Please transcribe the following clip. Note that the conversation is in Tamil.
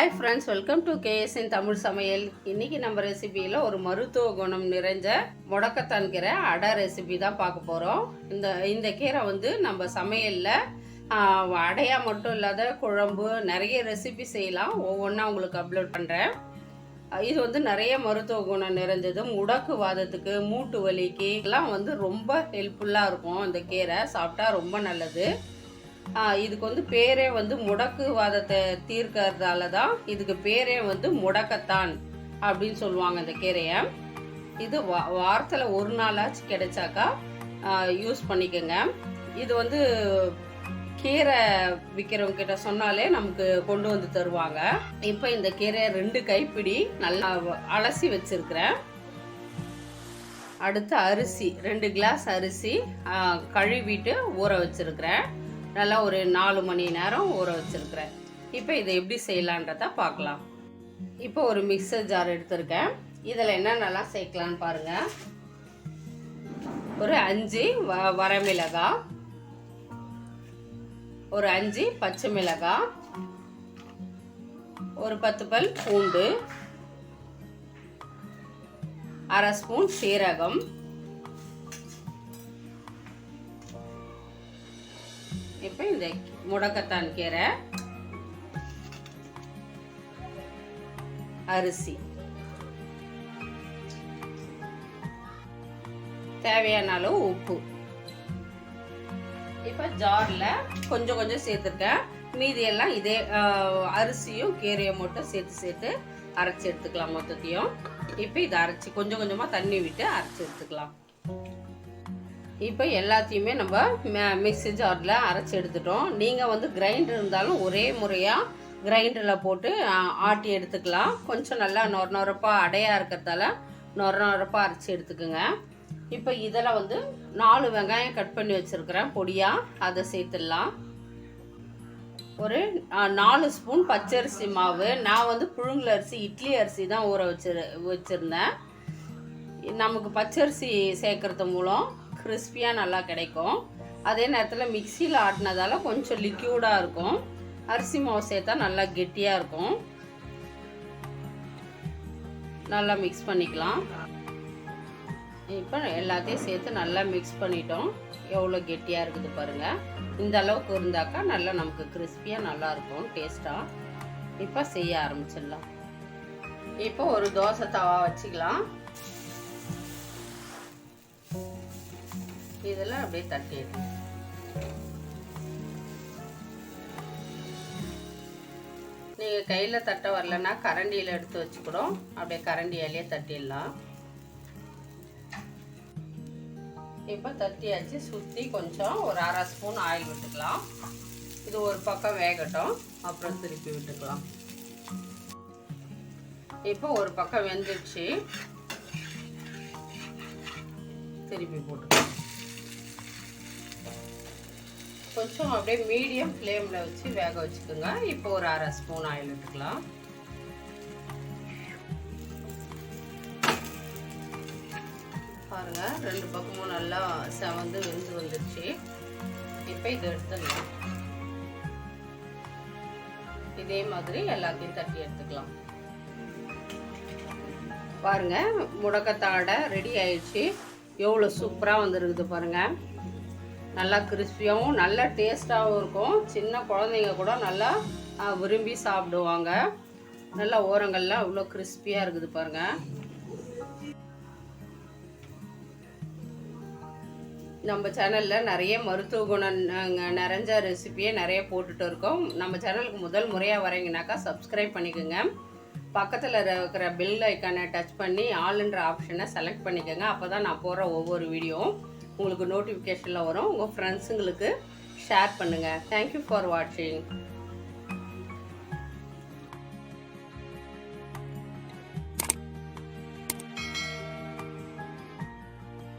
Hi friends, welcome to KS in Tamil சமையல். இன்னைக்கு நம்ம ரெசிபியில் ஒரு மருத்துவ குணம் நிறைஞ்ச முடக்கத்தான் கீரை அடை ரெசிபி தான் பார்க்க போகிறோம். இந்த கீரை நம்ம சமையலில் அடையாக மட்டும் இல்லாத குழம்பு நிறைய ரெசிபி செய்யலாம். ஒவ்வொன்றா உங்களுக்கு அப்லோட் பண்ணுறேன். இது நிறைய மருத்துவ குணம் நிறைஞ்சது. முடக்குவாதத்துக்கு, மூட்டு வலிக்கு எல்லாம் ரொம்ப ஹெல்ப்ஃபுல்லாக இருக்கும். இந்த கீரை சாப்பிட்டா ரொம்ப நல்லது. இதுக்கு பேரே முடக்குவாதத்தை தீர்க்கறதால தான் இதுக்கு பேரே முடக்கத்தான் அப்படின்னு சொல்லுவாங்க. இந்த கீரையை இது வாரத்தில் ஒரு நாளாச்சு கிடைச்சாக்கா யூஸ் பண்ணிக்கோங்க. இது கீரை விற்கிறவங்க கிட்ட சொன்னாலே நமக்கு கொண்டு வந்து தருவாங்க. இப்போ இந்த கீரையை 2 கைப்பிடி நல்லா அலசி வச்சிருக்கிறேன். அடுத்து அரிசி 2 கிளாஸ் அரிசி கழுவிட்டு ஊற வச்சிருக்கிறேன். நல்லா ஒரு 4 மணி நேரம் ஊற வச்சிருக்கிறேன். இப்போ இதை எப்படி செய்யலான்றத பார்க்கலாம். இப்போ ஒரு மிக்சர் ஜார் எடுத்திருக்கேன். இதில் என்னென்னலாம் சேர்க்கலான்னு பாருங்க. ஒரு 5 வரமிளகாய், ஒரு 5 பச்சை மிளகாய், ஒரு 10 பல் பூண்டு, அரை ஸ்பூன் சீரகம், இப்போ இந்த முடக்கத்தான் கீரை, அரிசி, தேவையான அளவு உப்பு. இப்போ ஜார்ல கொஞ்சம் கொஞ்சம் சேர்த்துருக்கேன். மீதி எல்லாம் இதே அரிசியும் கீரையும் மட்டும் சேர்த்து அரைச்சி எடுத்துக்கலாம் மொத்தத்தையும். இப்போ இதை அரைச்சி கொஞ்சம் கொஞ்சமாக தண்ணி விட்டு அரைச்சி எடுத்துக்கலாம். இப்போ எல்லாத்தையுமே நம்ம மிக்ஸி ஜாரில் அரைச்சி எடுத்துட்டோம். நீங்கள் கிரைண்டர் இருந்தாலும் ஒரே முறையாக கிரைண்டரில் போட்டு ஆட்டி எடுத்துக்கலாம். கொஞ்சம் நல்லா நொரப்பாக அடையாக இருக்கிறதால நொரப்பாக அரைச்சி எடுத்துக்குங்க. இப்போ இதில் 4 வெங்காயம் கட் பண்ணி வச்சுருக்கிறேன் பொடியாக, அதை சேர்த்துடலாம். ஒரு 4 ஸ்பூன் பச்சரிசி மாவு. நான் புழுங்கல் அரிசி, இட்லி அரிசி தான் ஊற வச்சுருந்தேன். நமக்கு பச்சரிசி சேர்க்கறது மூலம் கிறிஸ்பியாக நல்லா கிடைக்கும். அதே நேரத்தில் மிக்சியில் ஆட்டினதால கொஞ்சம் லிக்யூடாக இருக்கும். அரிசி மாவு சேர்த்தா நல்லா கெட்டியாக இருக்கும். நல்லா மிக்ஸ் பண்ணிக்கலாம். இப்போ எல்லாத்தையும் சேர்த்து நல்லா மிக்ஸ் பண்ணிட்டோம். எவ்வளோ கெட்டியாக இருக்குது பாருங்கள். இந்த அளவுக்கு இருந்தாக்கா நல்லா நமக்கு கிறிஸ்பியாக நல்லாயிருக்கும், டேஸ்ட்டாக. இப்போ செய்ய ஆரம்பிச்சிடலாம். இப்போ ஒரு தோசை தவா வச்சுக்கலாம். இதெல்லாம் அப்படியே தட்டி நீங்கள் கையில் தட்ட வரலன்னா கரண்டியில் எடுத்து வச்சுக்கூடும். அப்படியே கரண்டியாலேயே தட்டிடலாம். இப்போ தட்டியாச்சு. சுற்றி கொஞ்சம் ஒரு அரை ஸ்பூன் ஆயில் விட்டுக்கலாம். இது ஒரு பக்கம் வேகட்டும், அப்புறம் திருப்பி விட்டுக்கலாம். இப்போ ஒரு பக்கம் வெந்துடுச்சு, திருப்பி போட்டுக்கலாம். கொஞ்சம் அப்படியே மீடியம் ஃப்ளேமில் வச்சு வேக வச்சுக்கோங்க. இப்போ ஒரு அரை ஸ்பூன் ஆயில் விட்டுக்கலாம். பாருங்க, 2 பக்கமும் நல்லா செவந்து வெந்து வந்துடுச்சு. இப்போ இதை எடுத்துக்கலாம். இதே மாதிரி எல்லாத்தையும் தட்டி எடுத்துக்கலாம். பாருங்க, முடக்கத்தாடை ரெடி ஆயிடுச்சு. எவ்வளோ சூப்பராக வந்துருக்குது பாருங்க. நல்லா கிறிஸ்பியாகவும் நல்லா டேஸ்டாகவும் இருக்கும். சின்ன குழந்தைங்க கூட நல்லா விரும்பி சாப்பிடுவாங்க. நல்லா ஓரங்கள்லாம் இவ்வளோ கிறிஸ்பியாக இருக்குது பாருங்க. நம்ம சேனலில் நிறைய மருத்துவ குணம் நிறைஞ்ச ரெசிபியை நிறைய போட்டுட்டு இருக்கோம். நம்ம சேனலுக்கு முதல் முறையாக வரீங்கனாக்கா சப்ஸ்கிரைப் பண்ணிக்கோங்க. பக்கத்தில் இருக்கிற பெல் ஐக்கானை டச் பண்ணி ஆல்ன்ற ஆப்ஷனை செலக்ட் பண்ணிக்கோங்க. அப்போ தான் நான் போடுற ஒவ்வொரு வீடியோவும் உங்களுக்கு நோட்டிஃபிகேஷனில் வரும். உங்கள் ஃப்ரெண்ட்ஸுங்களுக்கு ஷேர் பண்ணுங்கள். தேங்க்யூ ஃபார் வாட்சிங்.